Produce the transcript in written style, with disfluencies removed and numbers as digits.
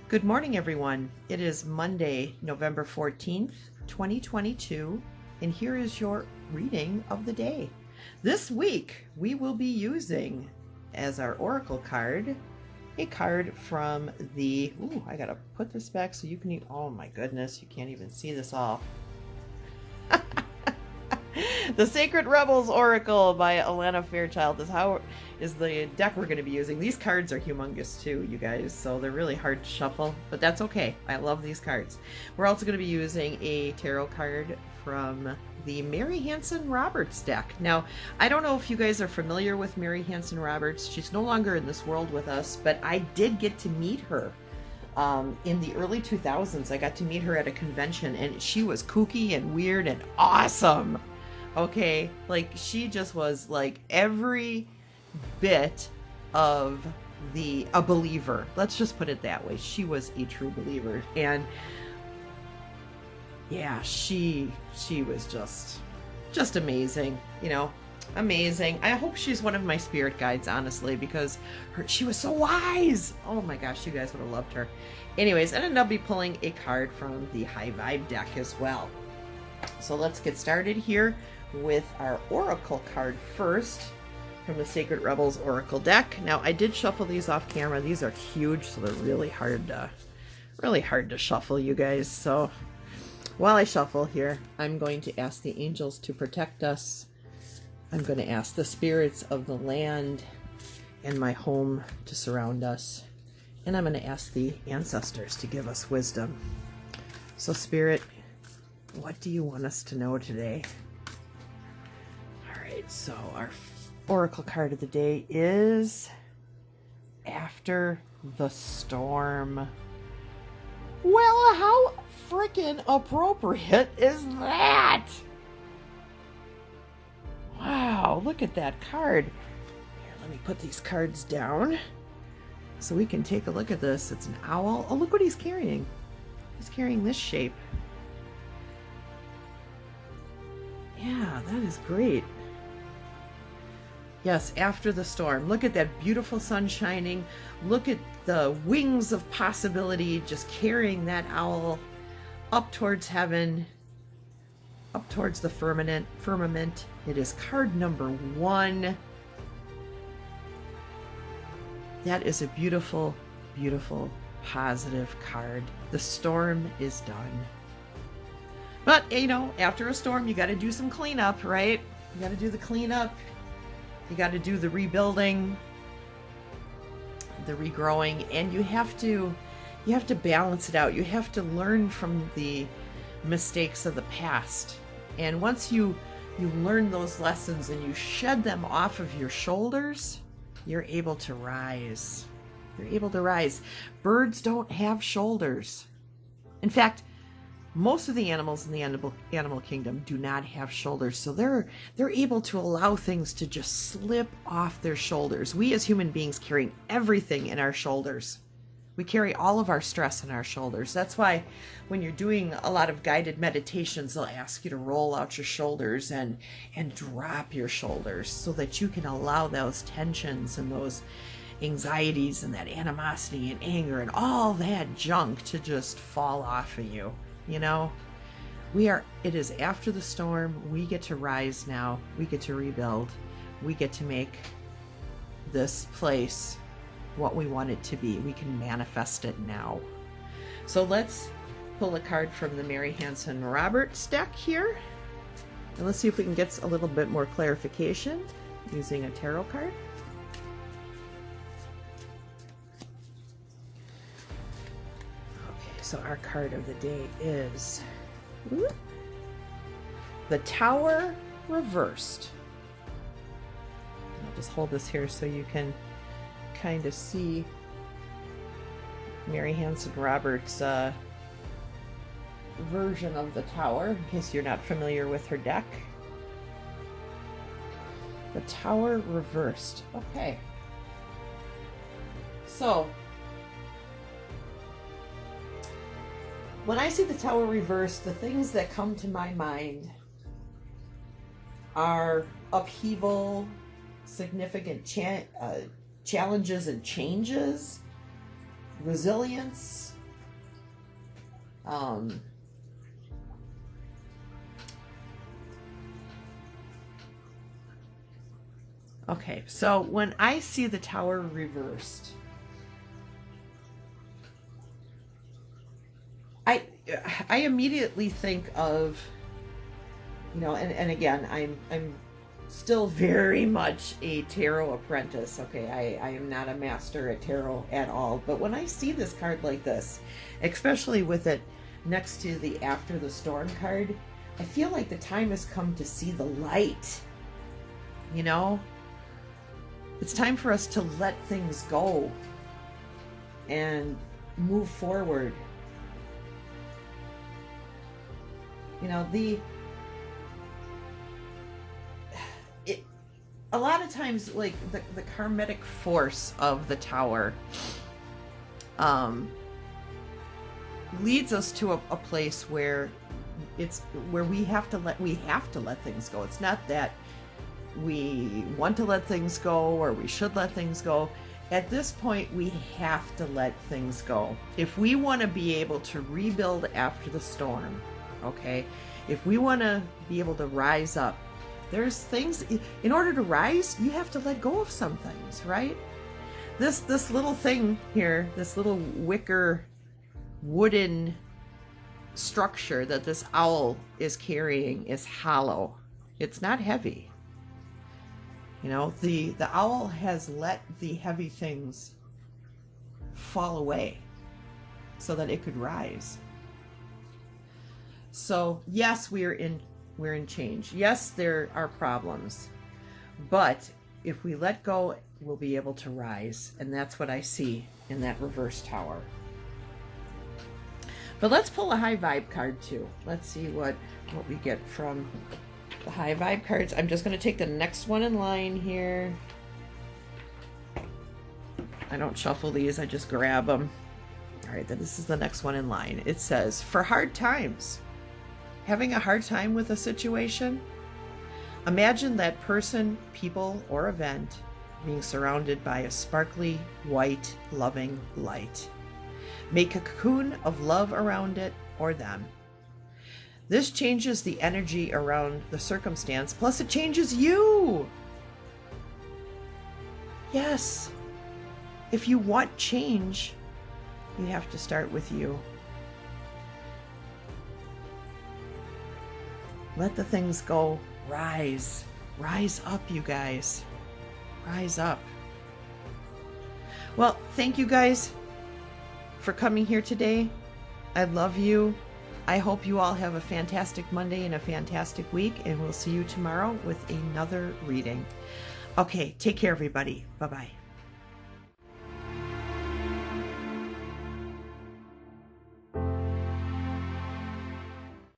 Good morning, everyone. It is Monday, November 14th, 2022, and here is your reading of the day. This week, we will be using as our Oracle card, a card from the, I gotta put this back so you can, oh my goodness, you can't even see this all. The Sacred Rebels Oracle by Alana Fairchild is the deck we're going to be using. These cards are humongous too, you guys, so they're really hard to shuffle, but that's okay. I love these cards. We're also going to be using a tarot card from the Mary Hanson Roberts deck. Now, I don't know if you guys are familiar with Mary Hanson Roberts. She's no longer in this world with us, but I did get to meet her. In the early 2000s, I got to meet her at a convention, and she was kooky and weird and awesome. Okay, like she just was like every bit of a believer. Let's just put it that way. She was a true believer, and yeah, she was just amazing. You know, amazing. I hope she's one of my spirit guides, honestly, because she was so wise. Oh my gosh, you guys would have loved her. Anyways, and then I'll be pulling a card from the High Vibe deck as well. So let's get started here with our Oracle card first from the Sacred Rebels Oracle deck. Now, I did shuffle these off camera. These are huge, so they're really hard to shuffle, you guys. So while I shuffle here, I'm going to ask the angels to protect us. I'm going to ask the spirits of the land and my home to surround us. And I'm going to ask the ancestors to give us wisdom. So, Spirit, what do you want us to know today? All right, so our Oracle card of the day is After the Storm. Well, how freaking appropriate is that? Wow, look at that card. Here, let me put these cards down so we can take a look at this. It's an owl. Oh, look what he's carrying. He's carrying this shape. Yeah, that is great. Yes, after the storm. Look at that beautiful sun shining. Look at the wings of possibility just carrying that owl up towards heaven, up towards the firmament. It is card number 1. That is a beautiful, beautiful, positive card. The storm is done. But, you know, after a storm, you got to do some cleanup, right? You got to do the cleanup. You got to do the rebuilding, the regrowing, and you have to balance it out. You have to learn from the mistakes of the past. And once you learn those lessons and you shed them off of your shoulders, you're able to rise. You're able to rise. Birds don't have shoulders. In fact, most of the animals in the animal kingdom do not have shoulders, so they're able to allow things to just slip off their shoulders. We as human beings carry everything in our shoulders. We carry all of our stress in our shoulders. That's why when you're doing a lot of guided meditations, they'll ask you to roll out your shoulders and drop your shoulders so that you can allow those tensions and those anxieties and that animosity and anger and all that junk to just fall off of you. You know, it is after the storm. We get to rise now. We get to rebuild. We get to make this place what we want it to be. We can manifest it now. So let's pull a card from the Mary Hanson Roberts deck here. And let's see if we can get a little bit more clarification using a tarot card. So our card of the day is the Tower Reversed. I'll just hold this here so you can kind of see Mary Hanson Roberts' version of the Tower, in case you're not familiar with her deck. The Tower Reversed. Okay. So, when I see the Tower reversed, the things that come to my mind are upheaval, significant challenges and changes, resilience, Um, okay, so when I see the Tower reversed, I immediately think of, you know, and again, I'm still very much a tarot apprentice. Okay, I am not a master at tarot at all, but when I see this card like this, especially with it next to the After the Storm card, I feel like the time has come to see the light. You know, it's time for us to let things go and move forward. You know, a lot of times, like, the karmic force of the Tower leads us to a place where we have to let things go. It's not that we want to let things go or we should let things go. At this point, we have to let things go. If we want to be able to rebuild after the storm, okay? If we want to be able to rise up, there's things, in order to rise, you have to let go of some things, right? This little thing here, this little wicker wooden structure that this owl is carrying is hollow. It's not heavy. You know, the owl has let the heavy things fall away so that it could rise. So yes, we're in change. Yes, there are problems, but if we let go, we'll be able to rise, and that's what I see in that reverse Tower. But let's pull a high vibe card too. Let's see what we get from the high vibe cards. I'm just going to take the next one in line here. I don't shuffle these, I just grab them. All right, then this is the next one in line. It says, for hard times. Having a hard time with a situation? Imagine that person, people, or event being surrounded by a sparkly, white, loving light. Make a cocoon of love around it or them. This changes the energy around the circumstance, plus it changes you. Yes. If you want change, you have to start with you. Let the things go. Rise. Rise up, you guys. Rise up. Well, thank you guys for coming here today. I love you. I hope you all have a fantastic Monday and a fantastic week, and we'll see you tomorrow with another reading. Okay, take care, everybody. Bye-bye.